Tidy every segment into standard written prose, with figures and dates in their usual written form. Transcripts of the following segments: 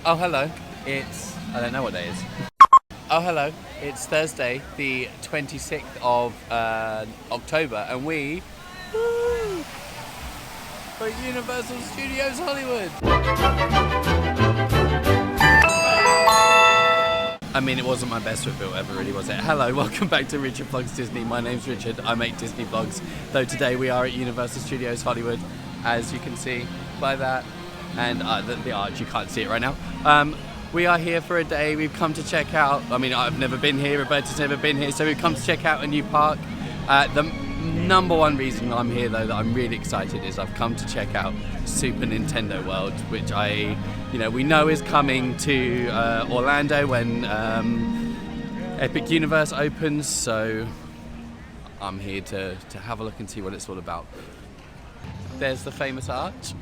Oh, hello. I don't know what day it is. Oh, hello. It's Thursday, the 26th of October, and we are at Universal Studios Hollywood. I mean, it wasn't my best foot built ever, really, was it? Hello, welcome back to Richard Vlogs Disney. My name's Richard. I make Disney vlogs, though today we are at Universal Studios Hollywood, as you can see by that. And the arch, you can't see it right now. We are here for a day. We've come to check out, I mean, I've never been here, Roberta's never been here, so we've come to check out a new park. The number one reason I'm here, though, that I'm really excited is I've come to check out Super Nintendo World, which we know is coming to Orlando when Epic Universe opens, so I'm here to have a look and see what it's all about. There's the famous arch.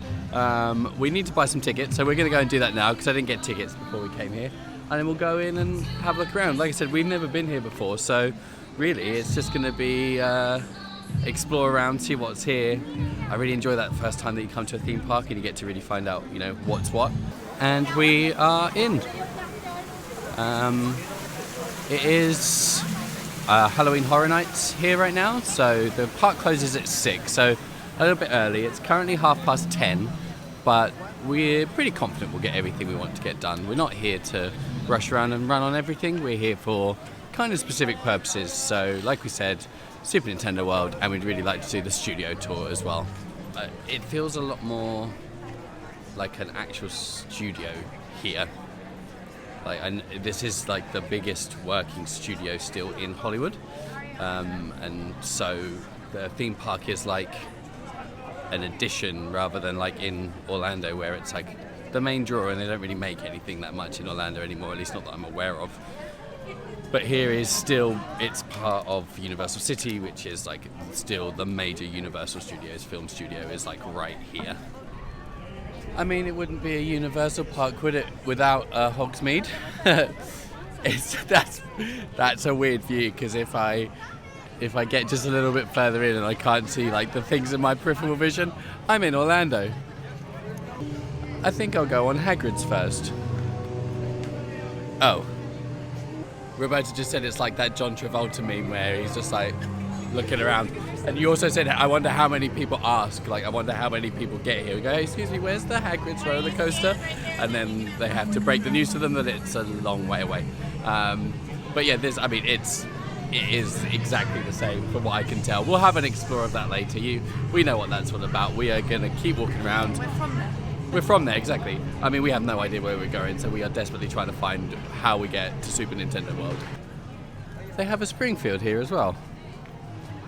We need to buy some tickets, so we're going to go and do that now because I didn't get tickets before we came here. And then we'll go in and have a look around. Like I said, we've never been here before, so really it's just going to be explore around, see what's here. I really enjoy that first time that you come to a theme park and you get to really find out, what's what. And we are in. It is Halloween Horror Nights here right now, so the park closes at 6, so a little bit early. It's currently 10:30, but we're pretty confident we'll get everything we want to get done. We're not here to rush around and run on everything. We're here for kind of specific purposes. So, like we said, Super Nintendo World, and we'd really like to do the studio tour as well. It feels a lot more like an actual studio here. This is like the biggest working studio still in Hollywood, and so the theme park is like an addition rather than like in Orlando where it's like the main draw, and they don't really make anything that much in Orlando anymore, at least not that I'm aware of. But here is still, it's part of Universal City, which is like still the major Universal Studios film studio is like right here. I mean, it wouldn't be a Universal park, would it, without Hogsmeade? That's a weird view, because if I get just a little bit further in and I can't see like the things in my peripheral vision, I'm in Orlando. I think I'll go on Hagrid's first. Oh. Roberta just said it's like that John Travolta meme where he's just like looking around. And you also said, I wonder how many people ask, like I wonder how many people get here. We go, hey, excuse me, where's the Hagrid's roller coaster? And then they have to break the news to them that it's a long way away. But yeah, it is exactly the same from what I can tell. We'll have an explore of that later. We know what that's all about. We are going to keep walking around. We're from there, exactly. I mean, we have no idea where we're going, so we are desperately trying to find how we get to Super Nintendo World. They have a Springfield here as well.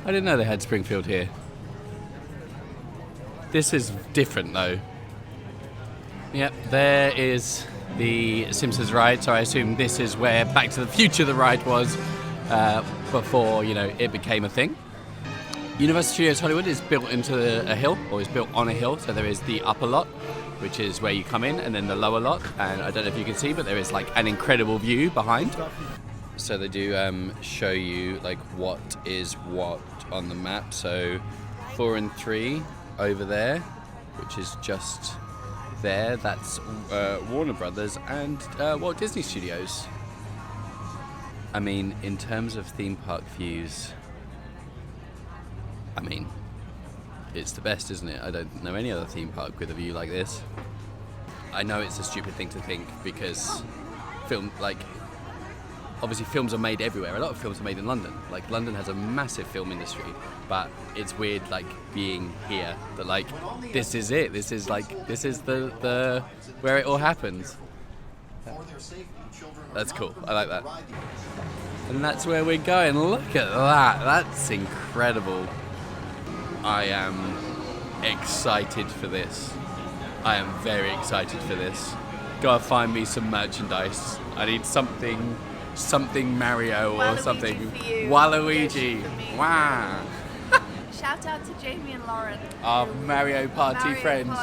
I didn't know they had Springfield here. This is different though. Yep, there is the Simpsons ride, so I assume this is where Back to the Future the ride was. Before it became a thing. Universal Studios Hollywood is built into a hill, or is built on a hill. So there is the upper lot, which is where you come in, and then the lower lot. And I don't know if you can see, but there is like an incredible view behind. So they do show you like what is what on the map. So 4 and 3 over there, which is just there. That's Warner Brothers and Walt Disney Studios. I mean, in terms of theme park views, I mean, it's the best, isn't it? I don't know any other theme park with a view like this. I know it's a stupid thing to think because obviously films are made everywhere. A lot of films are made in London. Like, London has a massive film industry, but it's weird, like, being here, that, like, this is it. This is the where it all happens. That's cool. I like that. And that's where we're going. Look at that. That's incredible. I am excited for this. I am very excited for this. Gotta find me some merchandise. I need something Mario or something. Waluigi. Wow. Shout out to Jamie and Lauren. Our Mario Party friends.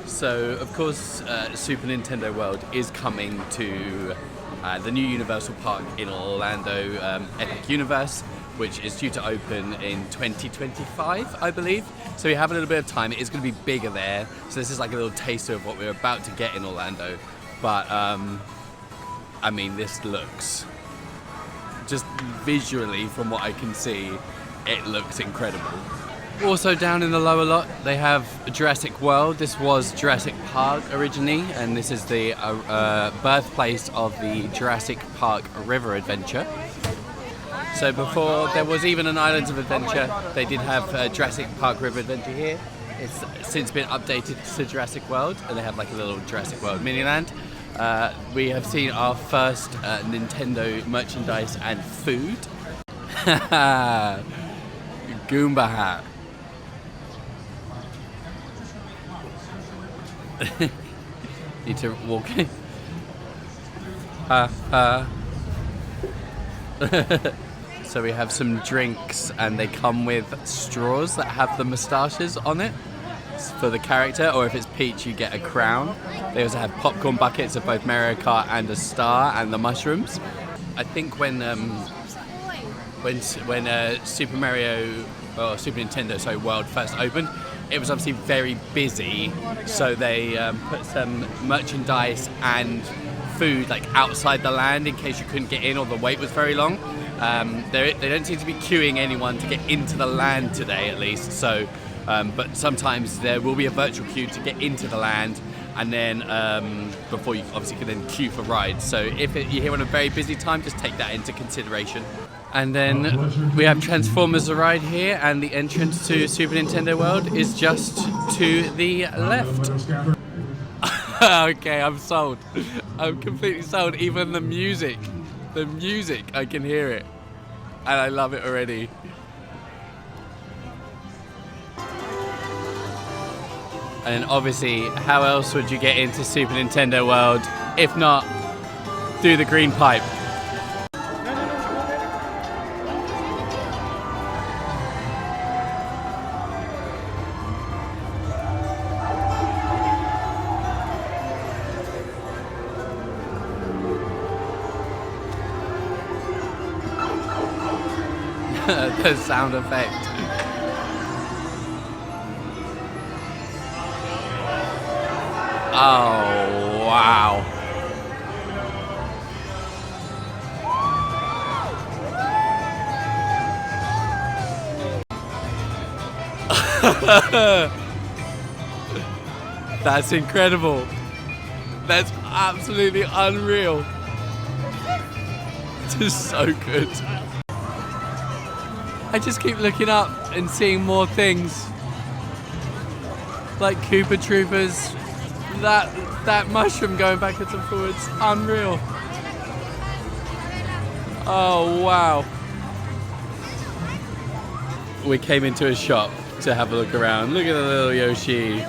So, of course, Super Nintendo World is coming to the new Universal Park in Orlando, Epic Universe. which is due to open in 2025, I believe. So we have a little bit of time. It is going to be bigger there. So this is like a little taster of what we're about to get in Orlando. But, I mean, this looks, just visually from what I can see, it looks incredible. Also down in the lower lot, they have Jurassic World. This was Jurassic Park originally, and this is the birthplace of the Jurassic Park River Adventure. So before there was even an Islands of Adventure, they did have Jurassic Park River Adventure here. It's since been updated to Jurassic World, and they have like a little Jurassic World mini-land. We have seen our first Nintendo merchandise and food. Goomba hat. Need to walk. So we have some drinks, and they come with straws that have the moustaches on it for the character, or if it's Peach, you get a crown. They also have popcorn buckets of both Mario Kart and a star, and the mushrooms. I think when Super Mario or Super Nintendo World first opened, it was obviously very busy, so they put some merchandise and food like outside the land in case you couldn't get in or the wait was very long. They don't seem to be queuing anyone to get into the land today, at least. So, but sometimes there will be a virtual queue to get into the land, and then before you obviously can then queue for rides. So if you're here on a very busy time, just take that into consideration. And then we have Transformers the ride here, and the entrance to Super Nintendo World is just to the left. Okay, I'm sold. I'm completely sold. Even the music, I can hear it. And I love it already. And obviously, how else would you get into Super Nintendo World if not through the green pipe? The sound effect. Oh, wow. That's incredible. That's absolutely unreal. Just so good. I just keep looking up and seeing more things. Like Koopa Troopers, that mushroom going backwards and forwards, unreal. Oh wow. We came into a shop to have a look around. Look at the little Yoshi.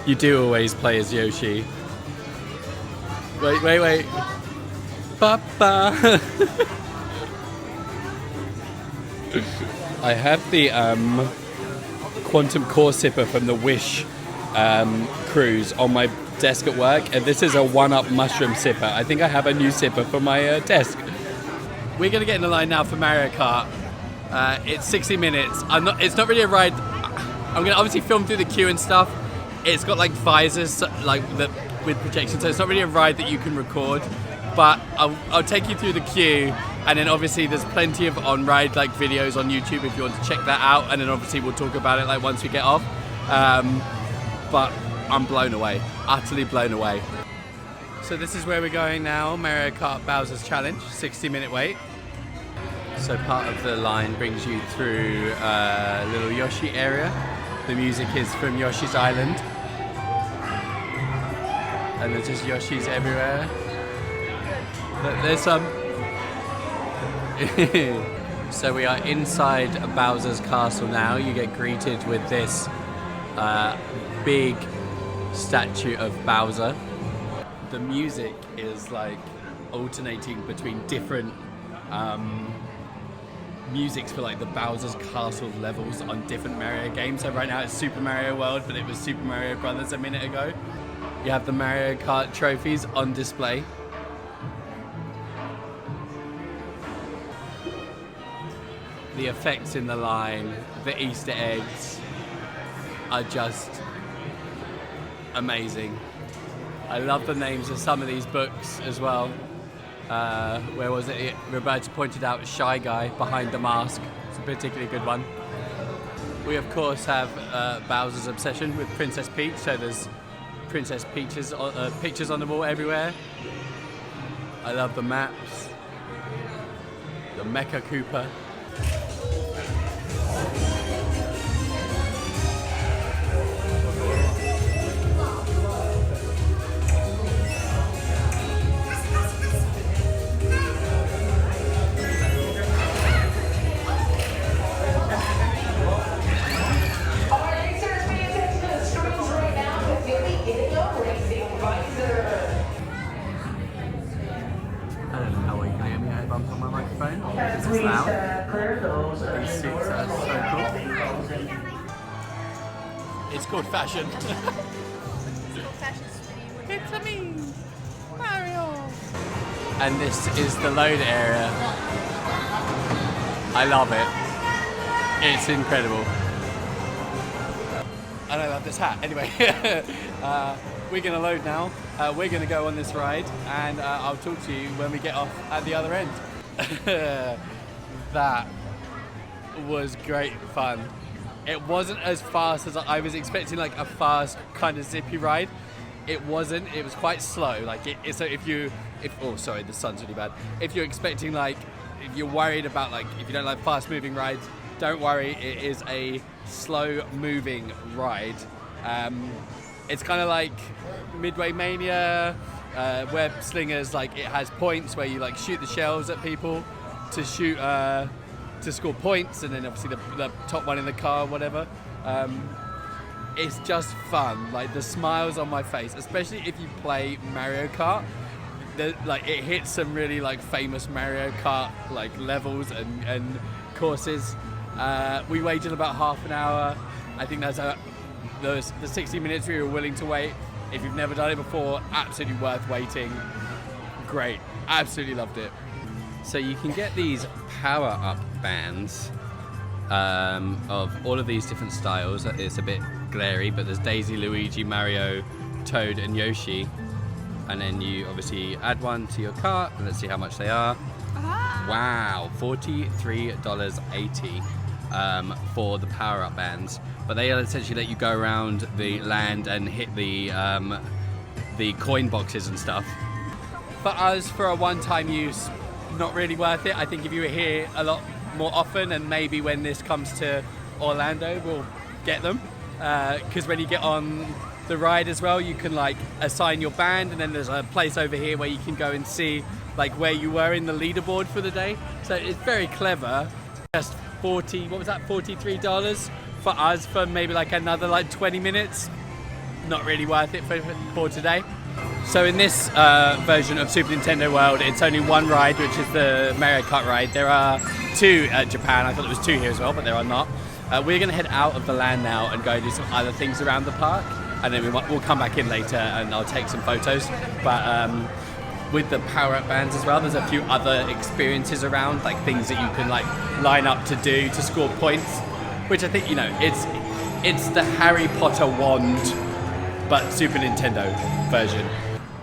You do always play as Yoshi. Wait. Papa. I have the Quantum Core Sipper from the Wish cruise on my desk at work, and this is a one-up mushroom sipper. I think I have a new sipper for my desk. We're gonna get in the line now for Mario Kart. It's 60 minutes. It's not really a ride. I'm gonna obviously film through the queue and stuff. It's got like visors with projection, so it's not really a ride that you can record. But I'll take you through the queue, and then obviously there's plenty of on-ride like videos on YouTube if you want to check that out, and then obviously we'll talk about it like once we get off. But I'm blown away, utterly blown away. So this is where we're going now, Mario Kart Bowser's Challenge, 60-minute wait. So part of the line brings you through a little Yoshi area. The music is from Yoshi's Island. And there's just Yoshis everywhere. There's some. So we are inside Bowser's castle now. You get greeted with this big statue of Bowser. The music is like alternating between different musics for like the Bowser's Castle levels on different Mario games. So right now it's Super Mario World, but it was Super Mario Brothers a minute ago. You have the Mario Kart trophies on display. the effects in the line, the Easter eggs are just amazing. I love the names of some of these books as well. Where was it? Roberta pointed out Shy Guy Behind the Mask. It's a particularly good one. We of course have Bowser's obsession with Princess Peach, so there's Princess Peach's pictures on the wall everywhere. I love the maps. The Mecha Koopa. These seats are so cool. It's called fashion. It's a me, Mario. And this is the load area. I love it. It's incredible. And I love this hat. Anyway, we're going to load now. We're going to go on this ride, and I'll talk to you when we get off at the other end. That was great fun. It wasn't as fast as I was expecting, like a fast kind of zippy ride. It wasn't. It was quite slow. Like so oh sorry, the sun's really bad. If you're expecting, like, if you're worried about, like, if you don't like fast moving rides, don't worry. It is a slow moving ride. It's kind of like Midway Mania, Web Slingers. Like, it has points where you like shoot the shells at people to shoot to score points, and then obviously the top one in the car, whatever. It's just fun. Like, the smiles on my face, especially if you play Mario Kart. Like, it hits some really like famous Mario Kart like levels and courses. We waited about half an hour. I think that's the 60 minutes we were willing to wait. If you've never done it before, absolutely worth waiting. Great, absolutely loved it. So you can get these power-up bands of all of these different styles. It's a bit glary, but there's Daisy, Luigi, Mario, Toad, and Yoshi. And then you obviously add one to your cart, and let's see how much they are. Wow, $43.80 for the power-up bands. But they essentially let you go around the land and hit the coin boxes and stuff. For us, for a one-time use, not really worth it. I think if you were here a lot more often, and maybe when this comes to Orlando, we'll get them. Because when you get on the ride as well, you can like assign your band, and then there's a place over here where you can go and see like where you were in the leaderboard for the day. So it's very clever. Just $43 for us for maybe like another like 20 minutes. Not really worth it for today. So in this version of Super Nintendo World, it's only one ride, which is the Mario Kart ride. There are two at Japan. I thought there was two here as well, but there are not. We're going to head out of the land now and go do some other things around the park, and then we'll come back in later and I'll take some photos. But with the power-up bands as well, there's a few other experiences around, like things that you can like line up to do to score points, which I think, you know, it's the Harry Potter wand, but Super Nintendo version.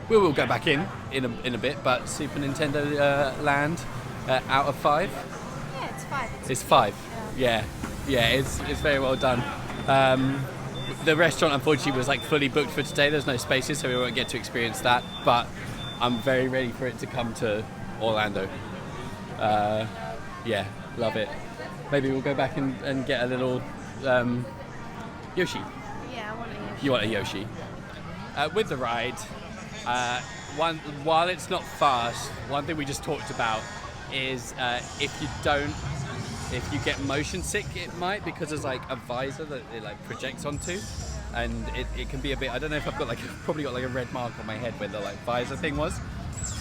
We will go back in a bit, but Super Nintendo Land out of 5. Yeah, it's 5. It's 5. Yeah, it's very well done. The restaurant unfortunately was like fully booked for today. There's no spaces, so we won't get to experience that. But I'm very ready for it to come to Orlando. Yeah, love it. Maybe we'll go back and get a little Yoshi. Yeah, I want a Yoshi. You want a Yoshi? With the ride, while it's not fast, one thing we just talked about is if you get motion sick, it might, because there's like a visor that it like projects onto, and it can be a bit, I don't know if I've got like, probably got like a red mark on my head where the like visor thing was.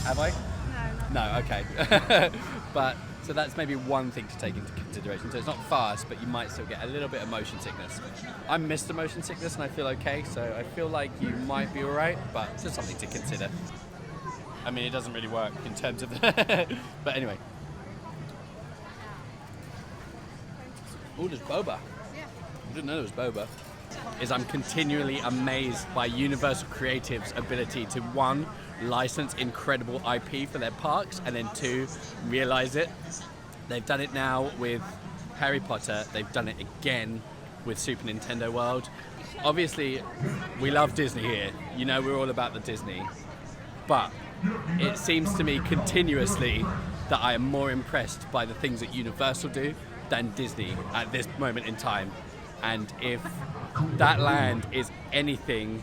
Have I? No, okay. But so that's maybe one thing to take into consideration. So it's not fast, but you might still get a little bit of motion sickness. I'm Mr. Motion Sickness and I feel okay, so I feel like you might be alright, but it's just something to consider. I mean, it doesn't really work in terms of but anyway. Oh, there's boba. Yeah. I didn't know there was boba. Is I'm continually amazed by Universal Creative's ability to, one, license incredible IP for their parks, and then two, realize it. They've done it now with Harry Potter. They've done it again with Super Nintendo World. Obviously, we love Disney here. You know, we're all about the Disney. But it seems to me continuously that I am more impressed by the things that Universal do than Disney at this moment in time. And if that land is anything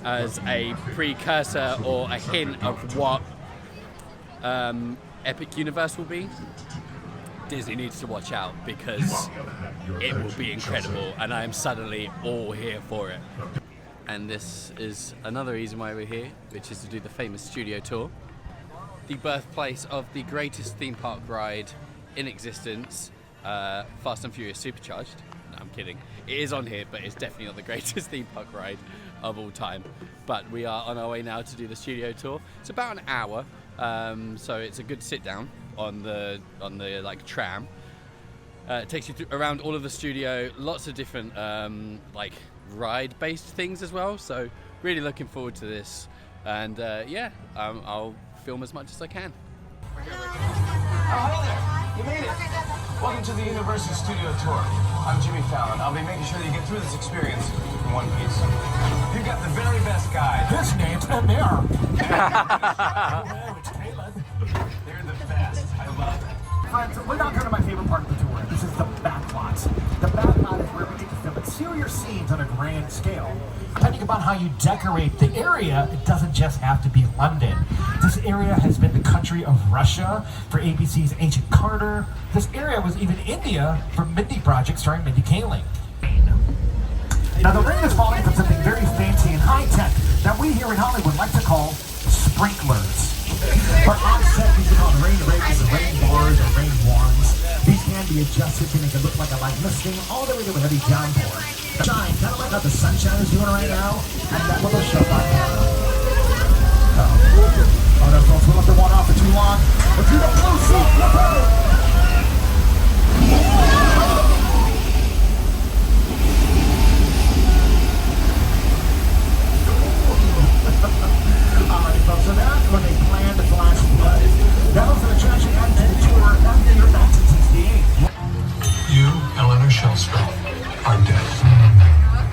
as a precursor or a hint of what Epic Universe will be, Disney needs to watch out, because it will be incredible, and I am suddenly all here for it. And this is another reason why we're here, which is to do the famous studio tour. The birthplace of the greatest theme park ride in existence, Fast and Furious Supercharged. No, I'm kidding. It is on here, but it's definitely not the greatest theme park ride of all time. But we are on our way now to do the studio tour. It's about an hour, so it's a good sit down on the like tram. It takes you around all of the studio, lots of different like ride-based things as well. So really looking forward to this, and yeah, I'll film as much as I can. Oh, hi there. You made it. Welcome to the Universal Studio Tour. I'm Jimmy Fallon. I'll be making sure that you get through this experience in one piece. You've got the very best guide. His name's Amir. They're the best. I love it. Friends, we're not going to my favorite part of the tour. This is the back lot. The back lot is where we get to film exterior scenes on a grand scale. Depending about how you decorate the area, it doesn't just have to be London. This area has been the country of Russia for ABC's Agent Carter. This area was even India for Mindy Project starring Mindy Kaling. Now the rain is falling from something very fancy and high-tech that we here in Hollywood like to call sprinklers. For offset, these are called rain rakes, rain bars, or rain wands. These can be adjusted to make it look like a light misting all the way to a heavy downpour. Shine, kind of like how the sunshine is doing right now, and that will show up. Oh no, folks, we'll have to walk off for too long. If you don't know, see, look out! Alright, folks, so that's when they planned the flash flood. That was an attraction added to the tour after the year 1968. You, Eleanor Shellstrop, are dead.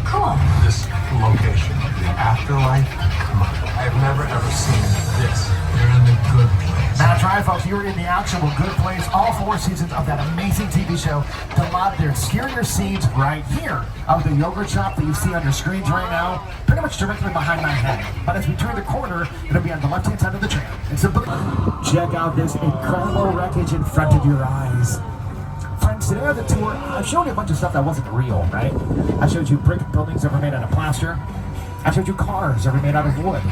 Cool. This location, the afterlife, come on. I've never ever seen this. You're in the good place. That's right, folks. You were in the actual good place. All 4 seasons of that amazing TV show to live their exterior scenes right here of the yogurt shop that you see on your screens right now, pretty much directly behind my head. But as we turn the corner, it'll be on the left-hand side of the tram. And so, check out this incredible wreckage in front of your eyes. Friends, today on the tour, I've shown you a bunch of stuff that wasn't real, right? I showed you brick buildings that were made out of plaster. I showed you cars that were made out of wood.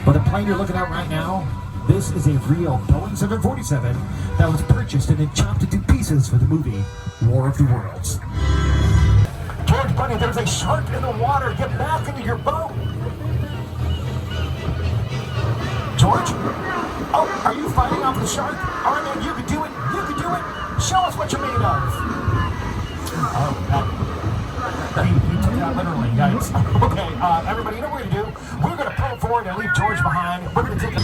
But the plane you're looking at right now, this is a real Boeing 747 that was purchased and then chopped into pieces for the movie War of the Worlds. George, buddy, there's a shark in the water. Get back into your boat. George? Oh, are you fighting off the shark? All right, man, you can do it. You can do it. Show us what you're made of. He took that literally, guys. Okay, everybody, you know what we're going to do? We're going to pull forward and leave George behind. We're going to take a...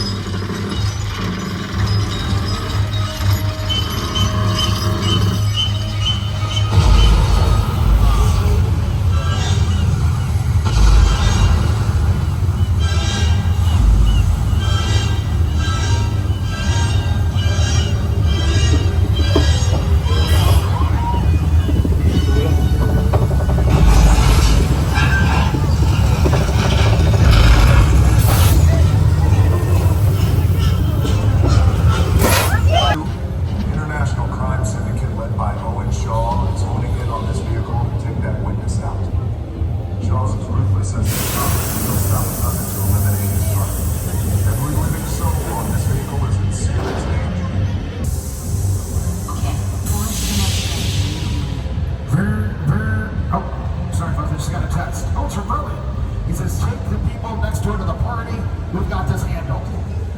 He says, take the people next door to the party. We've got this handled.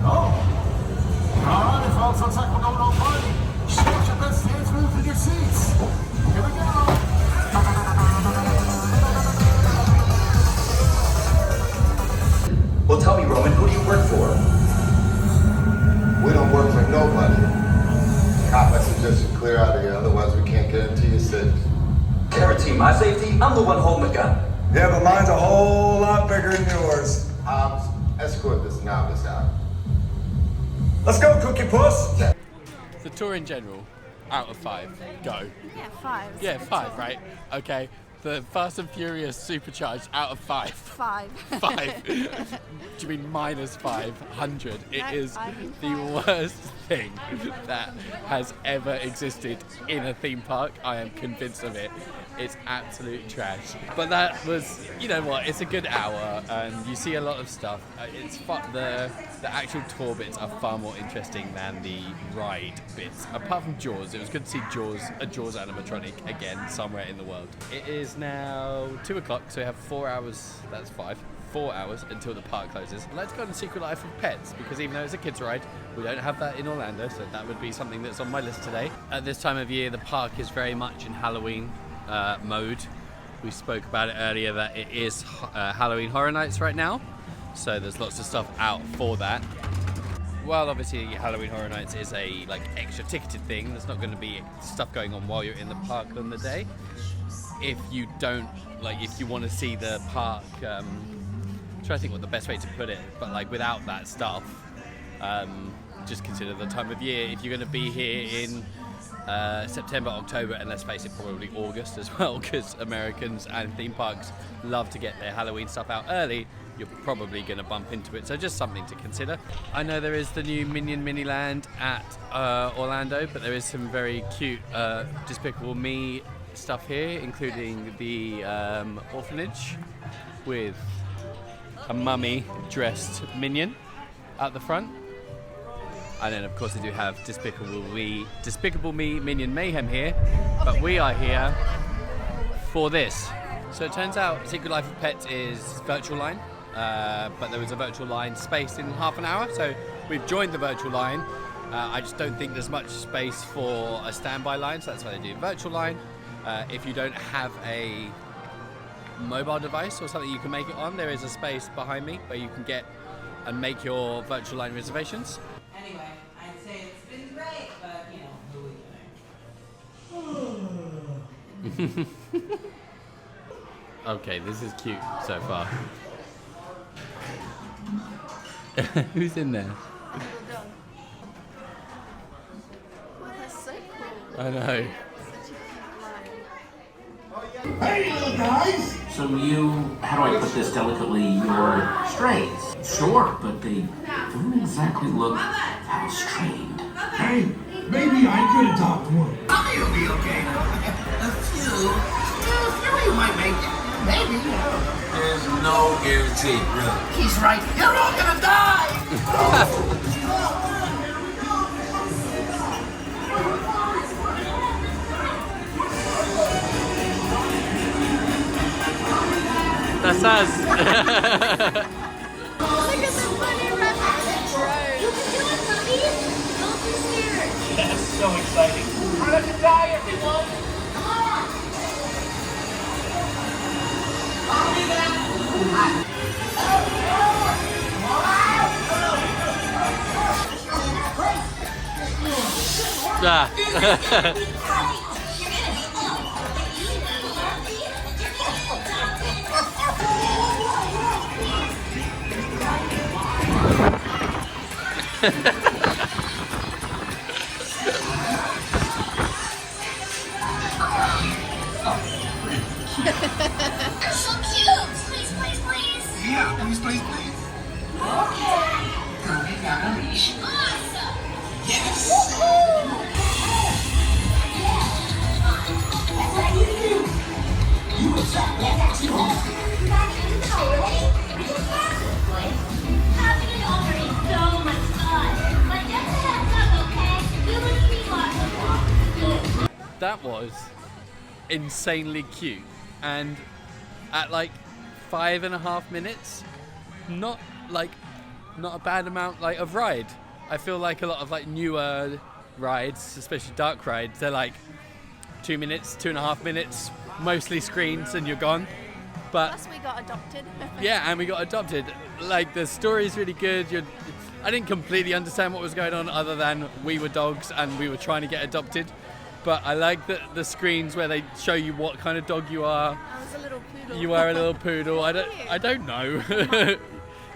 Oh. All right, folks. Looks like we're going to a party. Show us your best dance moves in your seats. Here we go. Well, tell me, Roman, who do you work for? We don't work for nobody. Cop, I suggest you clear out of here, otherwise we can't guarantee your safety. Guarantee my safety? I'm the one holding the gun. Yeah, but mine's a whole lot bigger than yours. Hobbs, escort this novice out. Let's go, Cookie Puss. The tour in general, out of 5, go. Yeah, 5. Yeah, 5, right? Okay. The Fast and Furious Supercharged, out of 5. 5. 5. Do you mean minus 500? It No, is I mean the 5. worst thing that has ever existed in a theme park. I am convinced of it. It's absolute trash. But that was, you know what, it's a good hour and you see a lot of stuff. It's fun. The actual tour bits are far more interesting than the ride bits. Apart from Jaws, it was good to see a Jaws animatronic again somewhere in the world. It is now 2 o'clock, so we have 4 hours, that's 4 hours until the park closes. I'd like to go on Secret Life of Pets because even though it's a kids ride, we don't have that in Orlando, so that would be something that's on my list today. At this time of year, the park is very much in Halloween mode. We spoke about it earlier that it is Halloween Horror Nights right now, so there's lots of stuff out for that. While obviously Halloween Horror Nights is a extra ticketed thing, there's not going to be stuff going on while you're in the park on the day. If you don't if you want to see the park, I'm trying to think what the best way to put it, but without that stuff, just consider the time of year. If you're going to be here in September, October, and let's face it, probably August as well, because Americans and theme parks love to get their Halloween stuff out early, you're probably going to bump into it. So just something to consider. I know there is the new Minion Miniland at Orlando, but there is some very cute Despicable Me stuff here, including the orphanage with a mummy dressed minion at the front. And then of course they do have Despicable Me Minion Mayhem here, but we are here for this. So it turns out Secret Life of Pets is virtual line, but there was a virtual line spaced in half an hour, so we've joined the virtual line. I just don't think there's much space for a standby line, so that's why they do virtual line. If you don't have a mobile device or something you can make it on, there is a space behind me where you can get and make your virtual line reservations. Anyway, I'd say it's been great, but who are we kidding? Okay, this is cute so far. Who's in there? Well, that's so cool. I know. Such a cute line. Hey, little guys! So you, how do I put this delicately, you're strays. Sure, but they don't exactly look how strained. Hey, maybe I could adopt one. You'll be okay. A few might make it. Maybe. There's no guarantee, really. He's right. You're all gonna die! That's us. Look at the funny reference. You can do it, puppies! Don't be scared! That's so exciting. Try not to die, everyone! Come on! I'll be there! They're so cute! Please, please, please! Yeah, please, please, please. Okay. Going down a leash. Awesome! Yes! That's what I need to do! You were shot. Yes, actually, you back in the tower, ready? Boy, having an altar is so much fun! But just a heads up, okay? You would be watching. That was insanely cute, and at 5.5 minutes, not a bad amount of ride. I feel like a lot of newer rides, especially dark rides, they're 2 minutes, 2.5 minutes, mostly screens, and you're gone. But Plus we got adopted. yeah, and we got adopted. Like, the story's really good. I didn't completely understand what was going on other than we were dogs and we were trying to get adopted. But I like the screens where they show you what kind of dog you are. I was a little poodle. You are a little poodle. I don't know.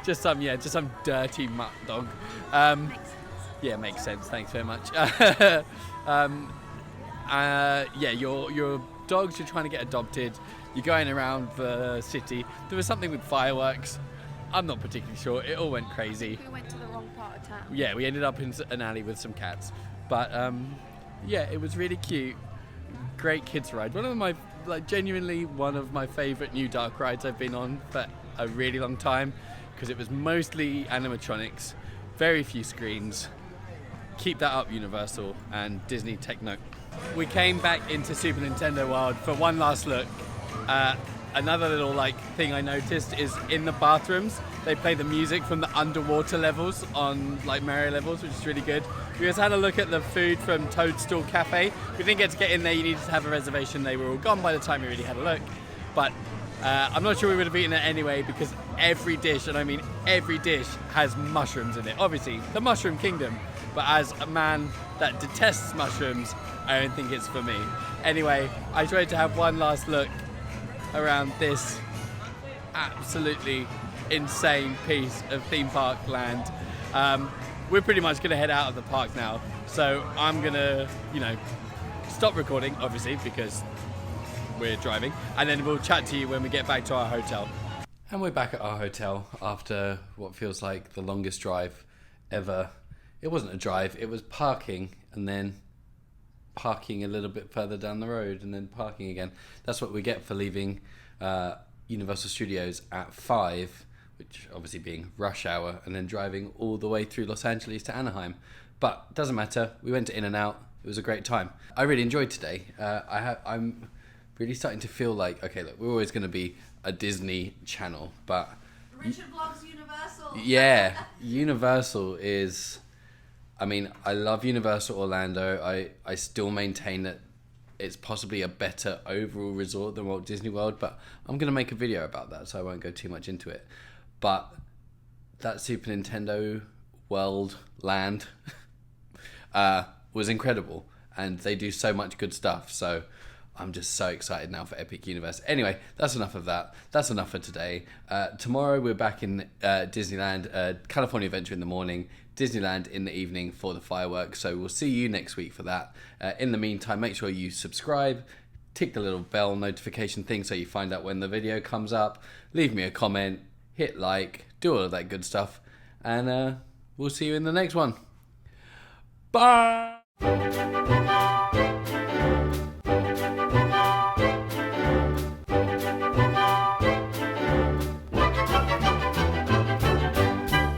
just some dirty mutt dog. Makes sense. Yeah, makes sense. Thanks very much. Yeah, your dogs. You're trying to get adopted. You're going around the city. There was something with fireworks. I'm not particularly sure. It all went crazy. We went to the wrong part of town. Yeah, we ended up in an alley with some cats. But yeah, it was really cute. Great kids ride. Genuinely one of my favourite new dark rides I've been on for a really long time, because it was mostly animatronics, very few screens. Keep that up, Universal and Disney. Take note. We came back into Super Nintendo World for one last look. Another little thing I noticed is in the bathrooms they play the music from the underwater levels on Mario levels, which is really good. We just had a look at the food from Toadstool Cafe. We didn't get to get in there. You needed to have a reservation. They were all gone by the time we really had a look. But I'm not sure we would have eaten it anyway, because every dish, and I mean every dish, has mushrooms in it. Obviously, the Mushroom Kingdom. But as a man that detests mushrooms, I don't think it's for me. Anyway, I tried to have one last look around this absolutely insane piece of theme park land. We're pretty much going to head out of the park now, so I'm going to, stop recording, obviously, because we're driving, and then we'll chat to you when we get back to our hotel. And we're back at our hotel after what feels like the longest drive ever. It wasn't a drive, it was parking, and then parking a little bit further down the road, and then parking again. That's what we get for leaving Universal Studios at 5, which obviously being rush hour, and then driving all the way through Los Angeles to Anaheim. But doesn't matter, we went to In-N-Out. It was a great time. I really enjoyed today. I'm really starting to feel like, okay, look, we're always going to be a Disney channel, but Richard Vlogs Universal. yeah, Universal is, I mean, I love Universal Orlando. I still maintain that it's possibly a better overall resort than Walt Disney World, but I'm going to make a video about that, so I won't go too much into it. But that Super Nintendo World land was incredible, and they do so much good stuff, so I'm just so excited now for Epic Universe. Anyway, that's enough of that. That's enough for today. Tomorrow we're back in Disneyland, California Adventure in the morning, Disneyland in the evening for the fireworks. So we'll see you next week for that. In the meantime, make sure you subscribe, tick the little bell notification thing so you find out when the video comes up, leave me a comment, hit like, do all of that good stuff, and we'll see you in the next one. Bye!